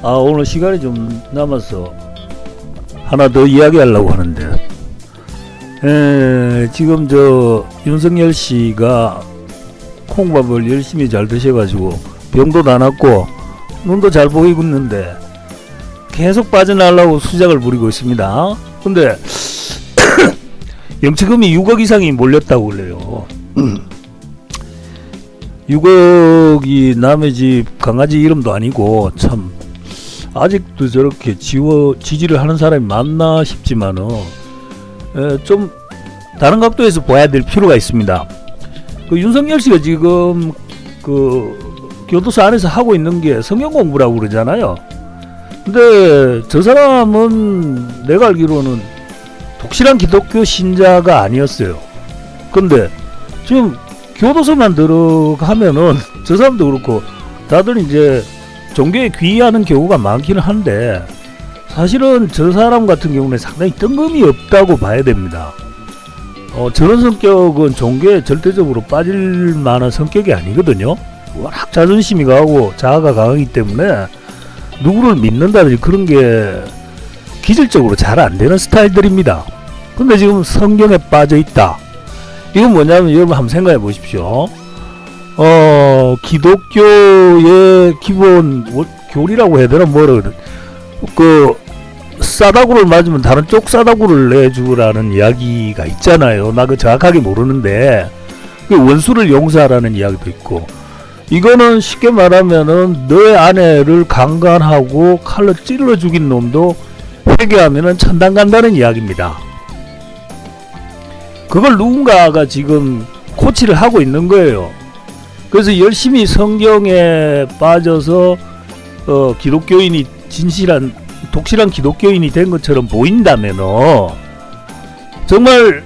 오늘 시간이 좀 남아서 하나 더 이야기하려고 하는데, 지금 윤석열 씨가 콩밥을 열심히 잘 드셔가지고 병도 다 낫고 눈도 잘 보이고 있는데 계속 빠져나가려고 수작을 부리고 있습니다. 근데 영치금이 6억 이상이 몰렸다고 그래요. 6억이 남의 집 강아지 이름도 아니고 참 아직도 저렇게 지지를 하는 사람이 많나 싶지만은 좀 다른 각도에서 봐야 될 필요가 있습니다. 윤석열 씨가 지금 교도소 안에서 하고 있는 게 성경 공부라고 그러잖아요. 근데 저 사람은 내가 알기로는 독실한 기독교 신자가 아니었어요. 근데 지금 교도소만 들어가면은 저 사람도 그렇고 다들 이제 종교에 귀의하는 경우가 많기는 한데, 사실은 저 사람 같은 경우는 상당히 뜬금이 없다고 봐야 됩니다. 저런 성격은 종교에 절대적으로 빠질 만한 성격이 아니거든요. 워낙 자존심이 강하고 자아가 강하기 때문에 누구를 믿는다든지 그런 게 기질적으로 잘 안 되는 스타일들입니다. 근데 지금 성경에 빠져 있다. 이건 뭐냐면 여러분 한번 생각해 보십시오. 기독교의 기본 교리라고 해야 되나 뭐라 싸다구를 맞으면 다른 쪽 싸다구를 내주라는 이야기가 있잖아요. 나 그 정확하게 모르는데 원수를 용서하라는 이야기도 있고, 이거는 쉽게 말하면은 너의 아내를 강간하고 칼로 찔러 죽인 놈도 회개하면은 천당 간다는 이야기입니다. 그걸 누군가가 지금 코치를 하고 있는 거예요. 그래서 열심히 성경에 빠져서 기독교인이 독실한 기독교인이 된 것처럼 보인다면 정말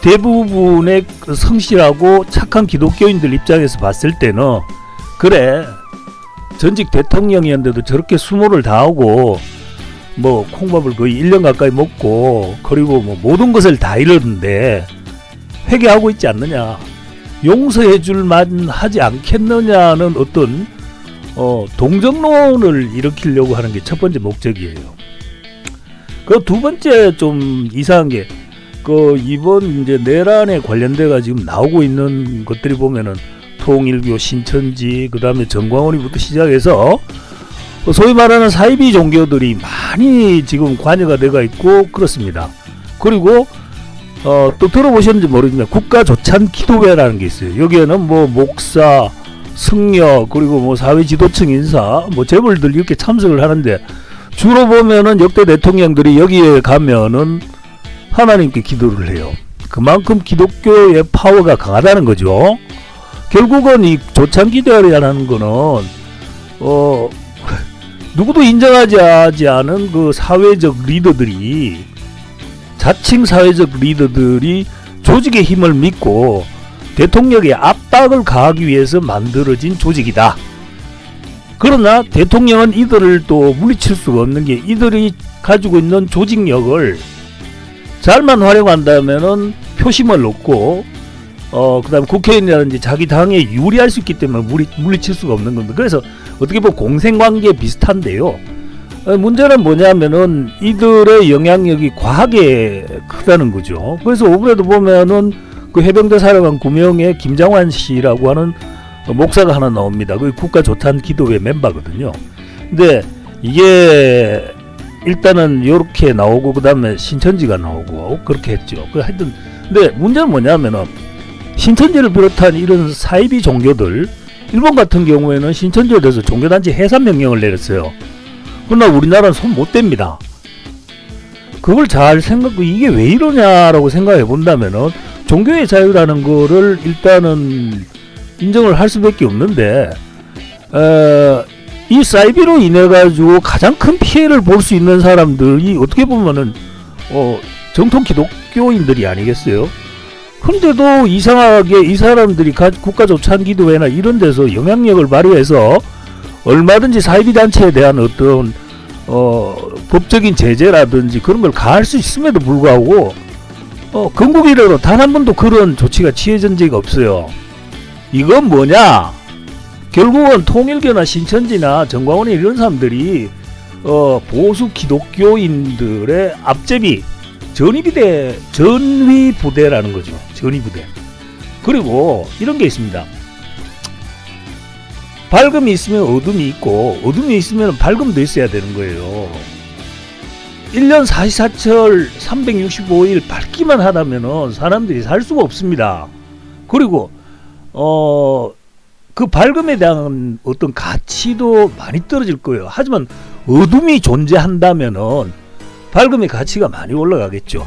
대부분의 성실하고 착한 기독교인들 입장에서 봤을 때는, 그래 전직 대통령이었는데도 저렇게 수모를 다하고 뭐 콩밥을 거의 1년 가까이 먹고 그리고 뭐 모든 것을 다 잃었는데 회개하고 있지 않느냐, 용서해 줄만 하지 않겠느냐는 어떤 동정론을 일으키려고 하는 게 첫 번째 목적이에요. 그 두 번째 좀 이상한 게 이번 이제 내란에 관련돼가 지금 나오고 있는 것들이 보면은 통일교, 신천지, 그 다음에 정광훈이부터 시작해서 소위 말하는 사이비 종교들이 많이 지금 관여가 돼가 있고 그렇습니다. 그리고 또 들어보셨는지 모르겠지만 국가조찬 기도회라는 게 있어요. 여기에는 뭐 목사, 승려, 그리고 뭐 사회 지도층 인사, 뭐 재벌들 이렇게 참석을 하는데, 주로 보면은 역대 대통령들이 여기에 가면은 하나님께 기도를 해요. 그만큼 기독교의 파워가 강하다는 거죠. 결국은 이 조찬 기도회라는 거는 누구도 인정하지 않은 그 사회적 리더들이, 자칭 사회적 리더들이 조직의 힘을 믿고 대통령의 압박을 가하기 위해서 만들어진 조직이다. 그러나 대통령은 이들을 또 물리칠 수가 없는 게, 이들이 가지고 있는 조직력을 잘만 활용한다면은 표심을 얻고 그 다음에 국회의원이라든지 자기 당에 유리할 수 있기 때문에 물리칠 수가 없는 겁니다. 그래서 어떻게 보면 공생관계 비슷한데요. 문제는 뭐냐면은 이들의 영향력이 과하게 크다는 거죠. 그래서 오브레도 보면은 그 해병대 사령관 9명의 김장환 씨라고 하는 목사가 하나 나옵니다. 그 국가조찬 기도회 멤버거든요. 근데 이게 일단은 이렇게 나오고 그 다음에 신천지가 나오고 그렇게 했죠. 하여튼 근데 문제는 뭐냐면은 신천지를 비롯한 이런 사이비 종교들, 일본 같은 경우에는 신천지에 대해서 종교단체 해산 명령을 내렸어요. 그러나 우리나라는 손 못 댑니다. 그걸 잘 이게 왜 이러냐라고 생각해 본다면은 종교의 자유라는 거를 일단은 인정을 할 수밖에 없는데, 이 사이비로 인해 가지고 가장 큰 피해를 볼 수 있는 사람들이 어떻게 보면은 정통 기독교인들이 아니겠어요? 근데도 이상하게 이 사람들이 국가조찬기도회나 이런 데서 영향력을 발휘해서 얼마든지 사이비 단체에 대한 어떤 법적인 제재라든지 그런 걸 가할 수 있음에도 불구하고 건국 이래로 단 한 번도 그런 조치가 취해진 적이 없어요. 이건 뭐냐? 결국은 통일교나 신천지나 정광훈이 이런 사람들이 보수 기독교인들의 앞제비 전위부대라는 거죠. 전위부대. 그리고 이런 게 있습니다. 밝음이 있으면 어둠이 있고 어둠이 있으면 밝음도 있어야 되는 거예요. 1년 44철 365일 밝기만 하다면은 사람들이 살 수가 없습니다. 그리고 그 밝음에 대한 어떤 가치도 많이 떨어질 거예요. 하지만 어둠이 존재한다면은 밝음의 가치가 많이 올라가겠죠.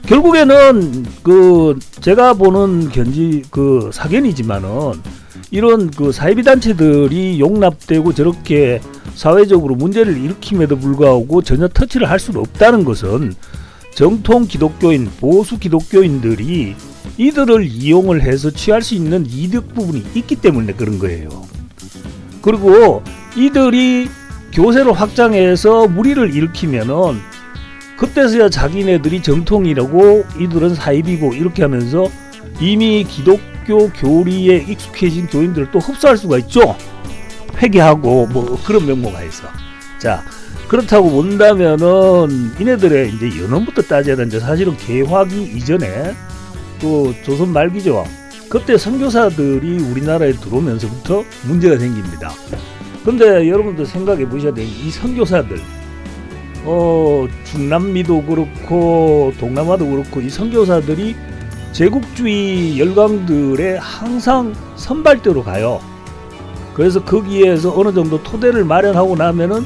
결국에는 그 제가 보는 그 사견이지만은 이런 그 사이비 단체들이 용납되고 저렇게 사회적으로 문제를 일으킴에도 불구하고 전혀 터치를 할 수는 없다는 것은 정통 기독교인, 보수 기독교인들이 이들을 이용을 해서 취할 수 있는 이득 부분이 있기 때문에 그런 거예요. 그리고 이들이 교세를 확장해서 무리를 일으키면은 그때서야 자기네들이 정통이라고 이들은 사입이고 이렇게 하면서 이미 기독교 교리에 익숙해진 교인들을 또 흡수할 수가 있죠. 회개하고 뭐 그런 명목하에서. 자, 그렇다고 본다면은 이네들의 이제 연원부터 따져야 되는데 사실은 개화기 이전에 또 조선 말기죠. 그때 선교사들이 우리나라에 들어오면서부터 문제가 생깁니다. 근데 여러분들 생각해 보셔야 돼요. 이 선교사들 중남미도 그렇고 동남아도 그렇고 이 선교사들이 제국주의 열강들의 항상 선발대로 가요. 그래서 거기에서 어느 정도 토대를 마련하고 나면은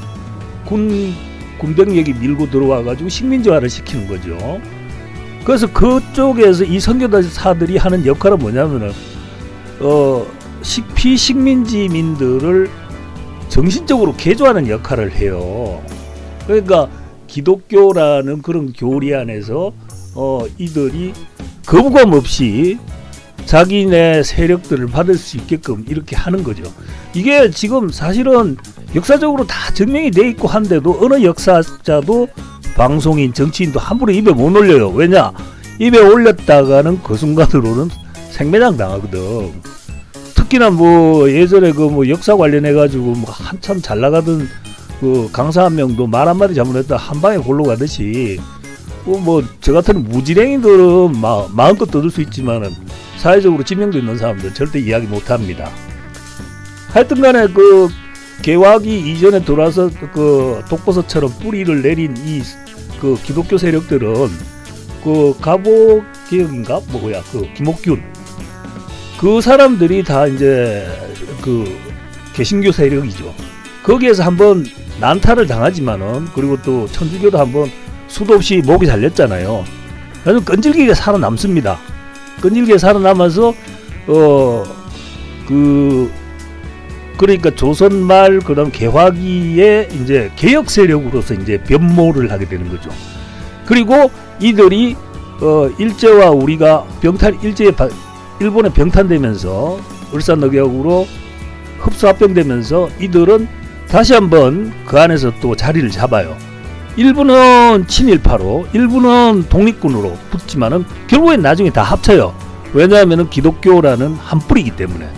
군병력이 밀고 들어와 가지고 식민지화를 시키는 거죠. 그래서 그쪽에서 이 선교사들이 하는 역할은 뭐냐면은 피식민지민들을 정신적으로 개조하는 역할을 해요. 그러니까 기독교라는 그런 교리 안에서 이들이 거부감 없이 자기네 세력들을 받을 수 있게끔 이렇게 하는 거죠. 이게 지금 사실은 역사적으로 다 증명이 돼 있고 한데도 어느 역사자도 방송인, 정치인도 함부로 입에 못 올려요. 왜냐? 입에 올렸다가는 그 순간으로는 생매장 당하거든. 특히나 뭐 예전에 그 뭐 역사 관련해 가지고 뭐 한참 잘 나가던 그 강사 한 명도 말 한마디 잘못했다 한 방에 골로 가듯이 뭐 저 같은 무지랭이들은 마음껏 떠들 수 있지만은 사회적으로 지명도 있는 사람들 절대 이야기 못 합니다. 하여튼 간에 그 개화기 이전에 돌아서 그 독버섯처럼 뿌리를 내린 이 그 기독교 세력들은 그 가보개혁인가 뭐야 그 김옥균 그 사람들이 다 이제 그 개신교 세력이죠. 거기에서 한번 난타를 당하지만은 그리고 또 천주교도 한번 수도 없이 목이 달렸잖아요. 그래서 끈질기게 살아남습니다. 끈질기게 살아남아서 그러니까 조선 말 그다음 개화기에 이제 개혁 세력으로서 이제 변모를 하게 되는 거죠. 그리고 이들이 일제와 우리가 일본에 병탄되면서 을사늑약으로 흡수합병되면서 이들은 다시 한번 그 안에서 또 자리를 잡아요. 일부는 친일파로 일부는 독립군으로 붙지만은 결국엔 나중에 다 합쳐요. 왜냐하면 기독교라는 한 뿌리이기 때문에.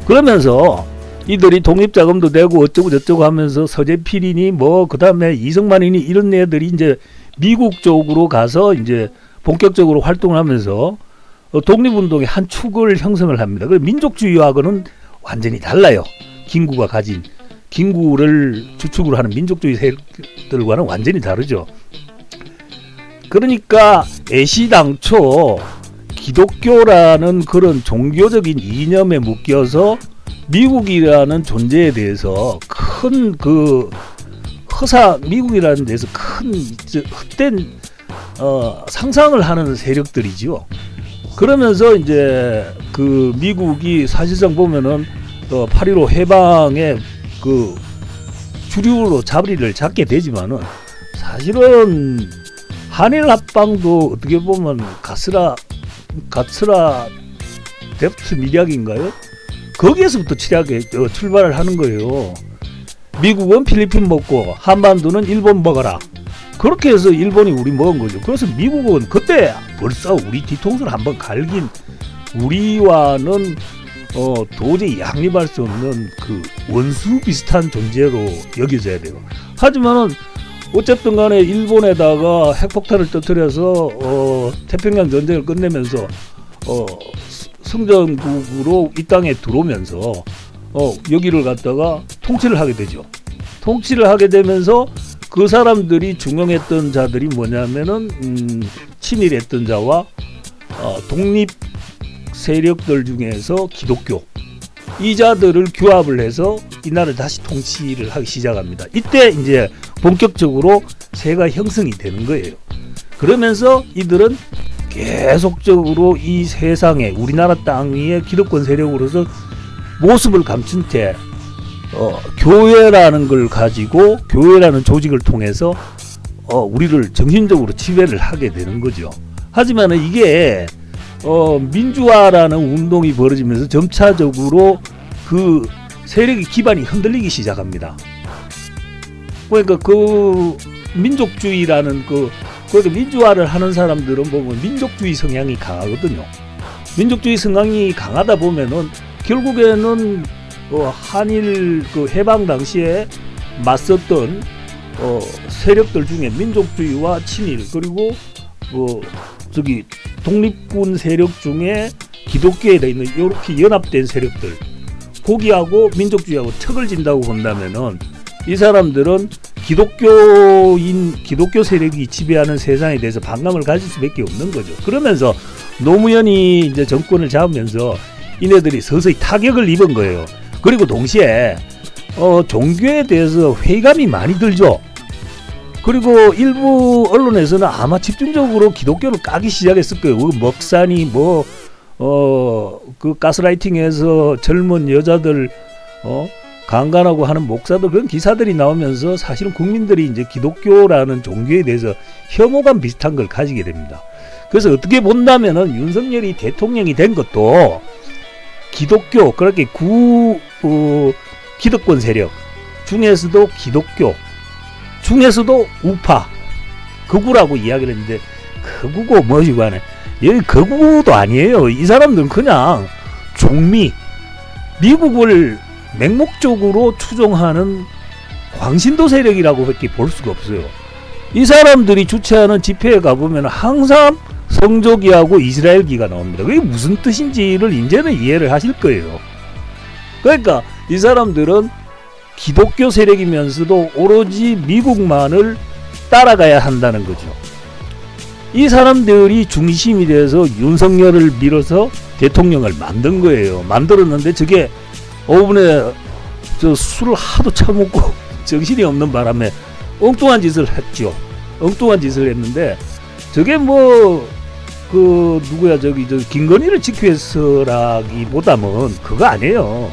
그러면서 이들이 독립자금도 내고 어쩌고 저쩌고 하면서 서재필이니 뭐 그 다음에 이승만이니 이런 애들이 이제 미국 쪽으로 가서 이제 본격적으로 활동을 하면서 독립운동의 한 축을 형성을 합니다. 그 민족주의하고는 완전히 달라요. 김구가 가진 김구를 주축으로 하는 민족주의 세력들과는 완전히 다르죠. 그러니까 애시당초 기독교라는 그런 종교적인 이념에 묶여서 미국이라는 존재에 대해서 큰 그 미국이라는 데서 큰 헛된 상상을 하는 세력들이지요. 그러면서 이제 그 미국이 사실상 보면은 8.15 해방의 그 주류로 자리를 잡게 되지만은 사실은 한일 합방도 어떻게 보면 가스라 데프트 미략인가요? 거기에서부터 출발을 하는 거예요. 미국은 필리핀 먹고 한반도는 일본 먹어라. 그렇게 해서 일본이 우리 먹은 거죠. 그래서 미국은 그때 벌써 우리 뒤통수를 한번 갈긴 우리와는 도저히 양립할 수 없는 그 원수 비슷한 존재로 여겨져야 돼요. 하지만은 어쨌든 간에 일본에다가 핵폭탄을 터뜨려서 태평양 전쟁을 끝내면서 승전국으로 이 땅에 들어오면서 여기를 갖다가 통치를 하게 되죠. 통치를 하게 되면서 그 사람들이 중용했던 자들이 뭐냐면은 친일했던 자와 독립 세력들 중에서 기독교 이 자들을 규합을 해서 이 나라를 다시 통치를 하기 시작합니다. 이때 이제 본격적으로 세가 형성이 되는 거예요. 그러면서 이들은 계속적으로 이 세상에 우리나라 땅 위에 기득권 세력으로서 모습을 감춘 채 교회라는 걸 가지고 교회라는 조직을 통해서 우리를 정신적으로 지배를 하게 되는 거죠. 하지만 이게 민주화라는 운동이 벌어지면서 점차적으로 그 세력의 기반이 흔들리기 시작합니다. 그러니까 그 민족주의라는 그러니까 민주화를 하는 사람들은 보면 민족주의 성향이 강하거든요. 민족주의 성향이 강하다 보면은 결국에는 한일 그 해방 당시에 맞섰던 세력들 중에 민족주의와 친일 그리고 독립군 세력 중에 기독교에 있는 이렇게 연합된 세력들 거기하고 민족주의하고 척을 진다고 본다면은 이 사람들은 기독교 세력이 지배하는 세상에 대해서 반감을 가질 수밖에 없는 거죠. 그러면서 노무현이 이제 정권을 잡으면서 이네들이 서서히 타격을 입은 거예요. 그리고 동시에 종교에 대해서 회의감이 많이 들죠. 그리고 일부 언론에서는 아마 집중적으로 기독교를 까기 시작했을 거예요. 먹사니 그 가스라이팅해서 젊은 여자들 강간하고 하는 목사들 그런 기사들이 나오면서 사실은 국민들이 이제 기독교라는 종교에 대해서 혐오감 비슷한 걸 가지게 됩니다. 그래서 어떻게 본다면은 윤석열이 대통령이 된 것도 기독교 그렇게 기득권 세력 중에서도 기독교 중에서도 우파 극우라고 이야기를 했는데 극우고 뭐지 간에 여기 극우도 아니에요. 이 사람들은 그냥 종미 미국을 맹목적으로 추종하는 광신도 세력이라고 밖에 볼 수가 없어요. 이 사람들이 주최하는 집회에 가보면 항상 성조기하고 이스라엘기가 나옵니다. 그게 무슨 뜻인지를 이제는 이해를 하실 거예요. 그러니까 이 사람들은 기독교 세력이면서도 오로지 미국만을 따라가야 한다는 거죠. 이 사람들이 중심이 돼서 윤석열을 밀어서 대통령을 만든 거예요. 만들었는데 저게 5분에 저 술을 하도 처먹고 정신이 없는 바람에 엉뚱한 짓을 했죠. 엉뚱한 짓을 했는데 저게 누구야 저 김건희를 지키기 위해서라기보다는 그거 아니에요.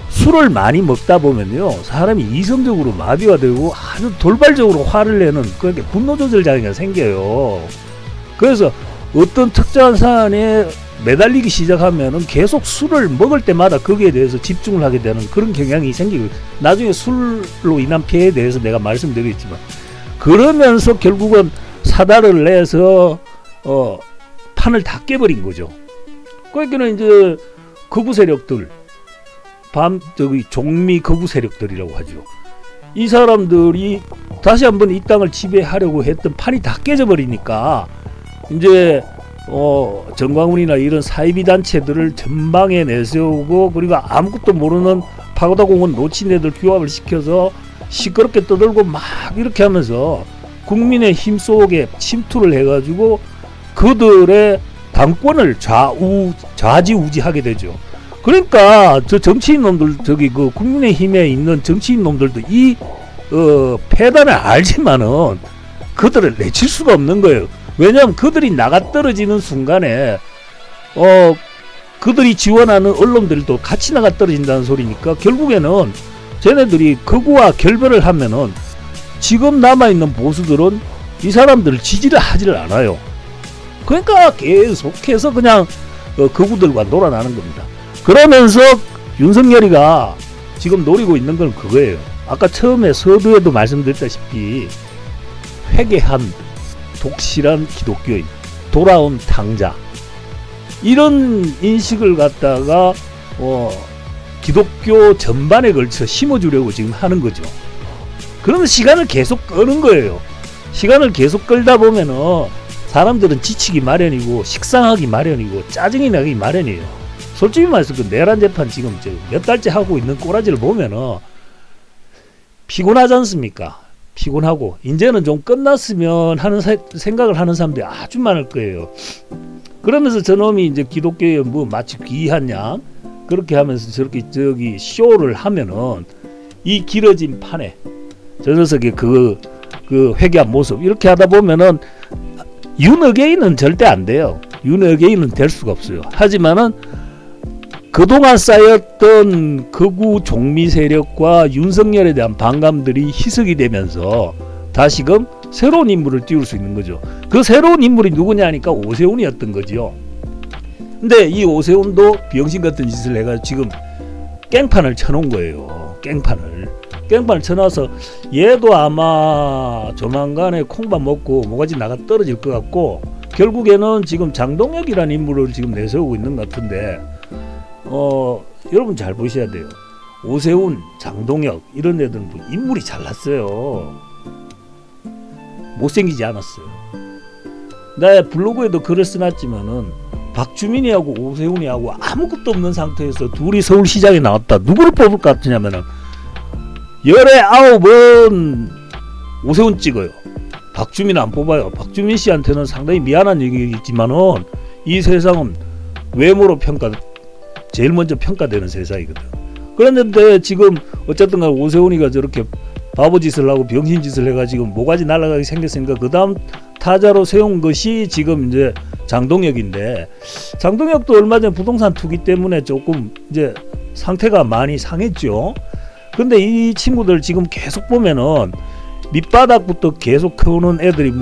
술을 많이 먹다 보면요 사람이 이성적으로 마비가 되고 아주 돌발적으로 화를 내는 그렇게 분노 조절 장애가 생겨요. 그래서 어떤 특정한 사안에 매달리기 시작하면은 계속 술을 먹을 때마다 거기에 대해서 집중을 하게 되는 그런 경향이 생기고 나중에 술로 인한 피해에 대해서 내가 말씀드리겠지만 그러면서 결국은 사달을 내서 판을 다 깨버린 거죠. 그러니까는 이제 극우 세력들 종미 극우 세력들이라고 하죠. 이 사람들이 다시 한번 이 땅을 지배하려고 했던 판이 다 깨져버리니까 이제 정광훈이나 이런 사이비 단체들을 전방에 내세우고 그리고 아무것도 모르는 파고다공원 노친애들 규합을 시켜서 시끄럽게 떠들고 막 이렇게 하면서 국민의 힘 속에 침투를 해가지고 그들의 당권을 좌지우지하게 되죠. 그러니까 저 정치인 놈들 그 국민의힘에 있는 정치인 놈들도 이 패단을 알지만은 그들을 내칠 수가 없는 거예요. 왜냐하면 그들이 나가 떨어지는 순간에 그들이 지원하는 언론들도 같이 나가 떨어진다는 소리니까 결국에는 쟤네들이 극우와 결별을 하면은 지금 남아있는 보수들은 이 사람들을 지지를 하지를 않아요. 그러니까 계속해서 그냥 극우들과 놀아나는 겁니다. 그러면서 윤석열이가 지금 노리고 있는 건 그거예요. 아까 처음에 서두에도 말씀드렸다시피 회개한 독실한 기독교인 돌아온 탕자 이런 인식을 갖다가 기독교 전반에 걸쳐 심어주려고 지금 하는 거죠. 그러면 시간을 계속 끄는 거예요. 시간을 계속 끌다 보면은 사람들은 지치기 마련이고 식상하기 마련이고 짜증이 나기 마련이에요. 솔직히 말해서 그 내란 재판 지금 몇 달째 하고 있는 꼬라지를 보면은 피곤하지 않습니까? 피곤하고 이제는 좀 끝났으면 하는 생각을 하는 사람들이 아주 많을 거예요. 그러면서 저놈이 이제 기독교에 뭐 마치 귀한 양 그렇게 하면서 저렇게 쇼를 하면은 이 길어진 판에 저 녀석의 그 회개한 모습 이렇게 하다 보면은 윤어게인은 절대 안 돼요. 윤어게인은 될 수가 없어요. 하지만은 그동안 쌓였던 극우 종미 세력과 윤석열에 대한 반감들이 희석이 되면서 다시금 새로운 인물을 띄울 수 있는 거죠. 그 새로운 인물이 누구냐니까 오세훈이었던 거죠. 근데 이 오세훈도 병신 같은 짓을 해가지고 지금 깽판을 쳐놓은 거예요. 깽판을 쳐놔서 얘도 아마 조만간에 콩밥 먹고 모가지 나가 떨어질 것 같고 결국에는 지금 장동혁이라는 인물을 지금 내세우고 있는 것 같은데 여러분 잘 보셔야 돼요. 오세훈, 장동혁 이런 애들은 인물이 잘났어요. 못생기지 않았어요. 내 블로그에도 글을 써놨지만은 박주민이하고 오세훈이하고 아무것도 없는 상태에서 둘이 서울시장에 나왔다. 누구를 뽑을 것 같으냐면은 19번 오세훈 찍어요. 박주민은 안 뽑아요. 박주민 씨한테는 상당히 미안한 얘기겠지만은 이 세상은 외모로 제일 먼저 평가되는 세상이거든. 그런데 지금 어쨌든 간 오세훈이가 저렇게 바보짓을 하고 병신짓을 해가지고 모가지 날아가게 생겼으니까 그 다음 타자로 세운 것이 지금 이제 장동혁인데 장동혁도 얼마 전에 부동산 투기 때문에 조금 이제 상태가 많이 상했죠. 근데 이 친구들 지금 계속 보면은 밑바닥부터 계속 커오는 애들이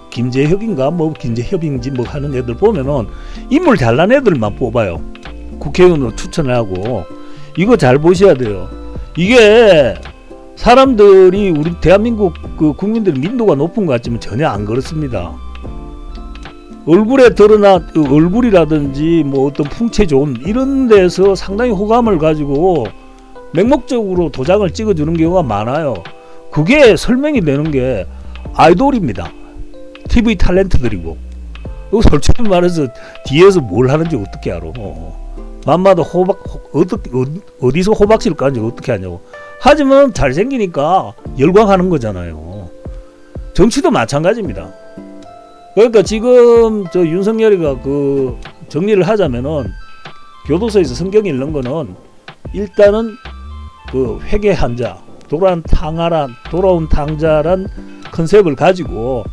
김재혁인가 김재협인지 하는 애들 보면은 인물 잘난 애들만 뽑아요. 국회의원으로 추천을 하고 이거 잘 보셔야 돼요. 이게 사람들이 우리 대한민국 국민들 민도가 높은 것 같지만 전혀 안 그렇습니다. 얼굴에 드러나 얼굴이라든지 어떤 풍채 좋은 이런 데서 상당히 호감을 가지고 맹목적으로 도장을 찍어주는 경우가 많아요. 그게 설명이 되는 게 아이돌입니다. TV 탤런트들이고 솔직히 말해서 뒤에서 뭘 하는지 어떻게 알아. 맘마다 어디서 호박씨를 까는지 어떻게 하냐고. 하지만 잘생기니까 열광하는 거잖아요. 정치도 마찬가지입니다. 그러니까 지금 윤석열이가 정리를 하자면은 교도소에서 성경 읽는 거는 일단은 회개한 자, 돌아온 탕자란 컨셉을 가지고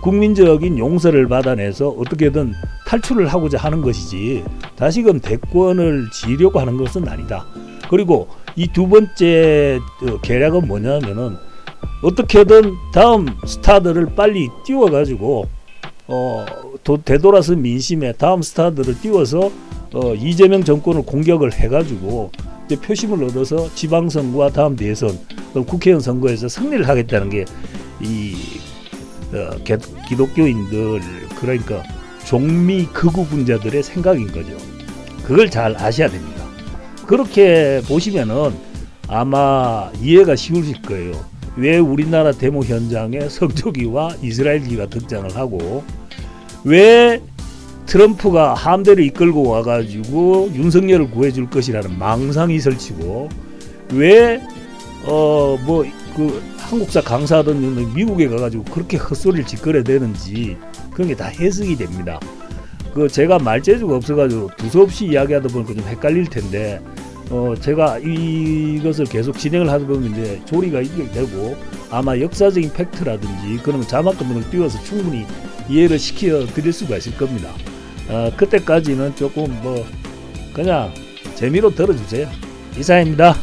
국민적인 용서를 받아내서 어떻게든 탈출을 하고자 하는 것이지 다시금 대권을 지려고 하는 것은 아니다. 그리고 이 두 번째 계략은 뭐냐면은 어떻게든 다음 스타들을 빨리 띄워가지고 되돌아서 민심에 다음 스타들을 띄워서 이재명 정권을 공격을 해가지고 표심을 얻어서 지방선거와 다음 대선 국회의원 선거에서 승리를 하겠다는 게 이 기독교인들 그러니까 종미 극우분자들의 생각인 거죠. 그걸 잘 아셔야 됩니다. 그렇게 보시면은 아마 이해가 쉬우실 거예요. 왜 우리나라 데모 현장에 성조기와 이스라엘기가 등장을 하고 왜 트럼프가 함대를 이끌고 와가지고 윤석열을 구해줄 것이라는 망상이 설치고 왜 한국사 강사하던 미국에 가가지고 그렇게 헛소리를 짓거려대는지 그런 게 다 해석이 됩니다. 제가 말재주가 없어가지고 두서없이 이야기하다 보니까 좀 헷갈릴 텐데 제가 이것을 계속 진행을 하다 보면 이제 조리가 이게 되고 아마 역사적인 팩트라든지 그런 자막 같은 걸 띄워서 충분히 이해를 시켜 드릴 수가 있을 겁니다. 그때까지는 조금 그냥 재미로 들어주세요. 이상입니다.